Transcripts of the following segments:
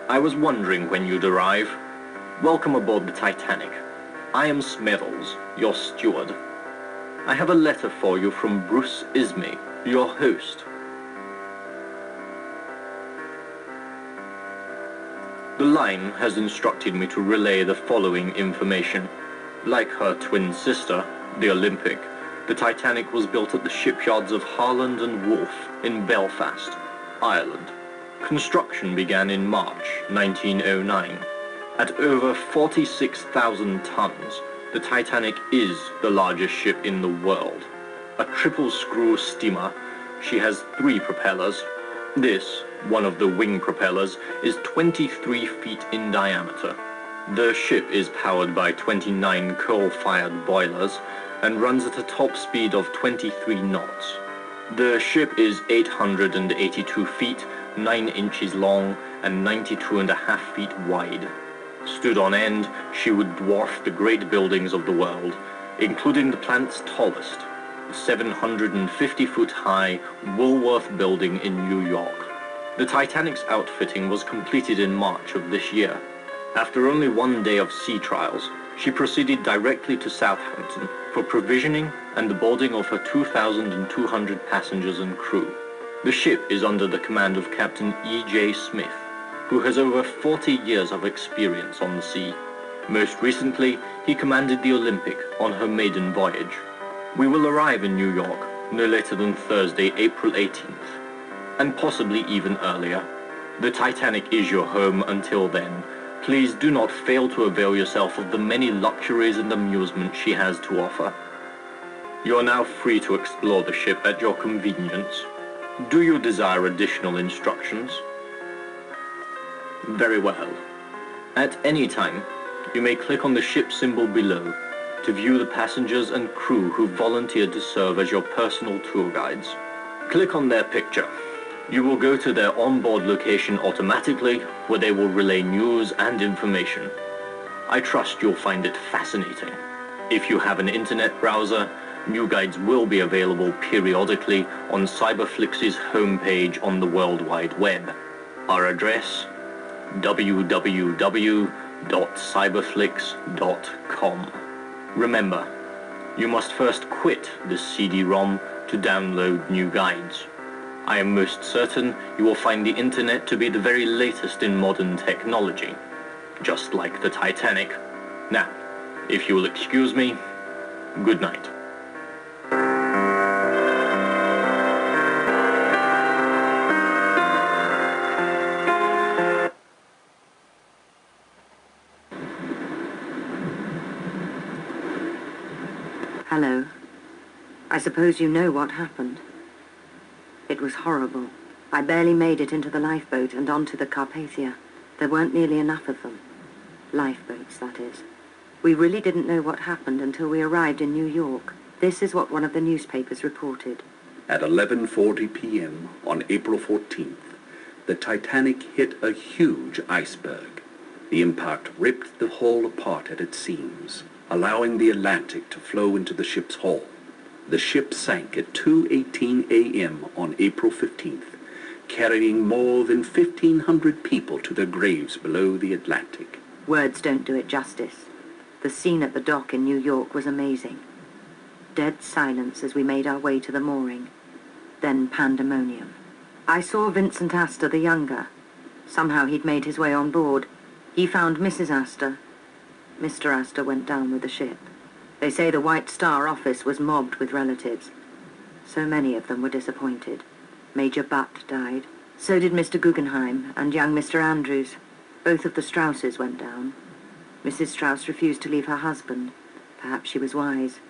I was wondering when you'd arrive. Welcome aboard the Titanic. I am Smeddles, your steward. I have a letter for you from Bruce Ismay, your host. The line has instructed me to relay the following information. Like her twin sister, the Olympic, the Titanic was built at the shipyards of Harland and Wolff in Belfast, Ireland. Construction began in March 1909. At over 46,000 tons, the Titanic is the largest ship in the world. A triple-screw steamer, she has 3 propellers. This, one of the wing propellers, is 23 feet in diameter. The ship is powered by 29 coal-fired boilers and runs at a top speed of 23 knots. The ship is 882 feet, 9 inches long, and 92.5 feet wide. Stood on end, she would dwarf the great buildings of the world, including the planet's tallest, the 750-foot-high Woolworth Building in New York. The Titanic's outfitting was completed in March of this year. After only 1 day of sea trials, she proceeded directly to Southampton for provisioning and the boarding of her 2,200 passengers and crew. The ship is under the command of Captain E.J. Smith, who has over 40 years of experience on the sea. Most recently, he commanded the Olympic on her maiden voyage. We will arrive in New York no later than Thursday, April 18th, and possibly even earlier. The Titanic is your home until then. Please do not fail to avail yourself of the many luxuries and amusements she has to offer. You are now free to explore the ship at your convenience. Do you desire additional instructions? Very well. At any time, you may click on the ship symbol below to view the passengers and crew who volunteered to serve as your personal tour guides. Click on their picture. You will go to their onboard location automatically, where they will relay news and information. I trust you'll find it fascinating. If you have an internet browser, new guides will be available periodically on Cyberflix's homepage on the World Wide Web. Our address: www.cyberflix.com. Remember, you must first quit the CD-ROM to download new guides. I am most certain you will find the internet to be the very latest in modern technology, just like the Titanic. Now, if you will excuse me, good night. Hello. I suppose you know what happened. It was horrible. I barely made it into the lifeboat and onto the Carpathia. There weren't nearly enough of them. Lifeboats, that is. We really didn't know what happened until we arrived in New York. This is what one of the newspapers reported. At 11:40 p.m. on April 14th, the Titanic hit a huge iceberg. The impact ripped the hull apart at its seams, allowing the Atlantic to flow into the ship's hull. The ship sank at 2:18 a.m. on April 15th, carrying more than 1,500 people to their graves below the Atlantic. Words don't do it justice. The scene at the dock in New York was amazing. Dead silence as we made our way to the mooring. Then pandemonium. I saw Vincent Astor the younger. Somehow he'd made his way on board. He found Mrs. Astor. Mr. Astor went down with the ship. They say the White Star office was mobbed with relatives. So many of them were disappointed. Major Butt died. So did Mr. Guggenheim and young Mr. Andrews. Both of the Strausses went down. Mrs. Strauss refused to leave her husband. Perhaps she was wise.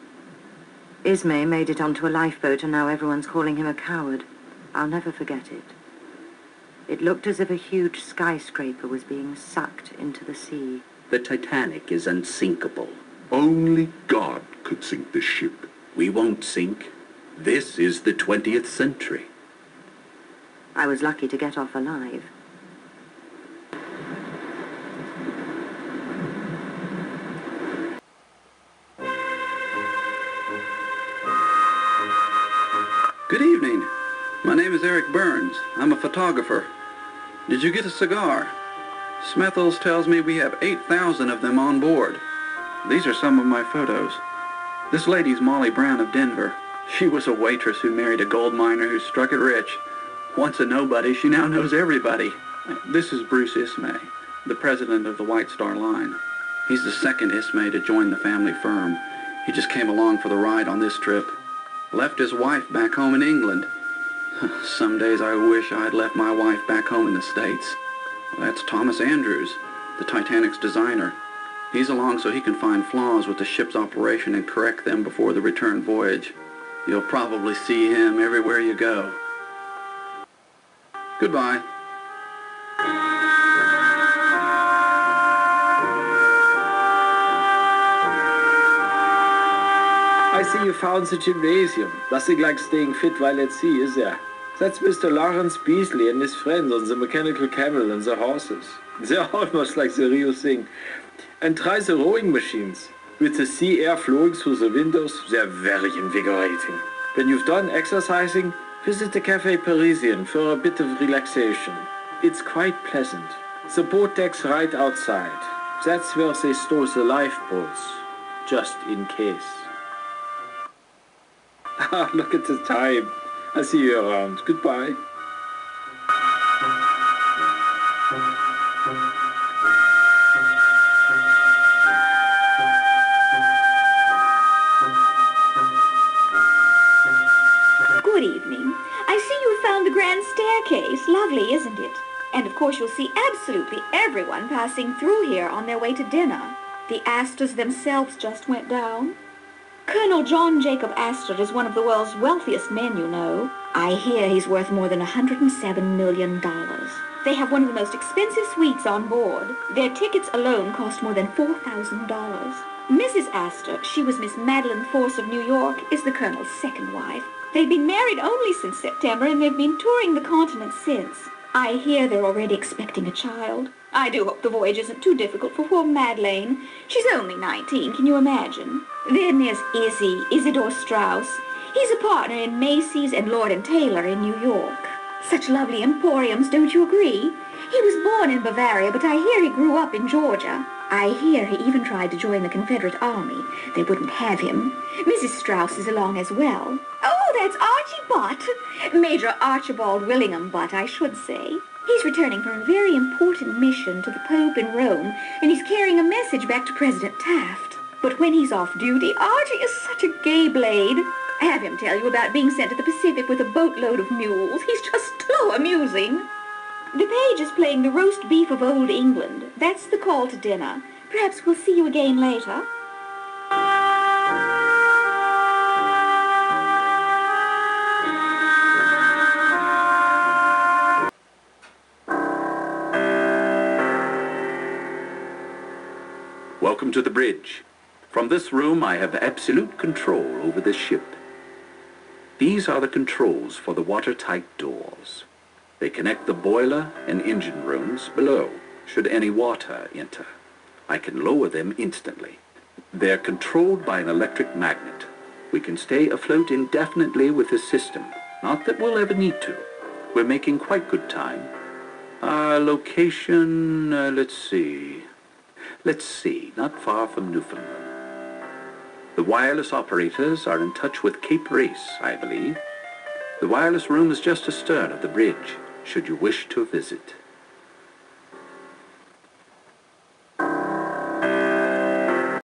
Ismay made it onto a lifeboat and now everyone's calling him a coward. I'll never forget it. It looked as if a huge skyscraper was being sucked into the sea. The Titanic is unsinkable. Only God could sink this ship. We won't sink. This is the 20th century. I was lucky to get off alive. Good evening. My name is Eric Burns. I'm a photographer. Did you get a cigar? Smethels tells me we have 8,000 of them on board. These are some of my photos. This lady's Molly Brown of Denver. She was a waitress who married a gold miner who struck it rich. Once a nobody, she now knows everybody. This is Bruce Ismay, the president of the White Star Line. He's the second Ismay to join the family firm. He just came along for the ride on this trip. Left his wife back home in England. Some days I wish I'd left my wife back home in the States. That's Thomas Andrews, the Titanic's designer. He's along so he can find flaws with the ship's operation and correct them before the return voyage. You'll probably see him everywhere you go. Goodbye. I see you found the gymnasium. Nothing like staying fit while at sea, is there? That's Mr. Lawrence Beasley and his friends on the mechanical camel and the horses. They're almost like the real thing. And try the rowing machines. With the sea air flowing through the windows, they're very invigorating. When you've done exercising, visit the Café Parisien for a bit of relaxation. It's quite pleasant. The boat deck's right outside. That's where they store the lifeboats, just in case. Ah, look at the time. I'll see you around. Goodbye. Good evening. I see you found the grand staircase. Lovely, isn't it? And of course you'll see absolutely everyone passing through here on their way to dinner. The Astors themselves just went down. Colonel John Jacob Astor is one of the world's wealthiest men, you know. I hear he's worth more than $107 million. They have one of the most expensive suites on board. Their tickets alone cost more than $4,000. Mrs. Astor, she was Miss Madeline Force of New York, is the Colonel's second wife. They've been married only since September, and they've been touring the continent since. I hear they're already expecting a child. I do hope the voyage isn't too difficult for poor Madeleine. She's only 19, can you imagine? Then there's Isidore Strauss. He's a partner in Macy's and Lord & Taylor in New York. Such lovely emporiums, don't you agree? He was born in Bavaria, but I hear he grew up in Georgia. I hear he even tried to join the Confederate Army. They wouldn't have him. Mrs. Strauss is along as well. Oh, that's Archie Butt. Major Archibald Willingham Butt, I should say. He's returning from a very important mission to the Pope in Rome, and he's carrying a message back to President Taft. But when he's off duty, Archie is such a gay blade. Have him tell you about being sent to the Pacific with a boatload of mules. He's just too amusing. The page is playing the roast beef of old England. That's the call to dinner. Perhaps we'll see you again later. Welcome to the bridge. From this room, I have absolute control over this ship. These are the controls for the watertight doors. They connect the boiler and engine rooms below, should any water enter. I can lower them instantly. They're controlled by an electric magnet. We can stay afloat indefinitely with this system. Not that we'll ever need to. We're making quite good time. Our location, let's see, not far from Newfoundland. The wireless operators are in touch with Cape Race, I believe. The wireless room is just astern of the bridge, should you wish to visit.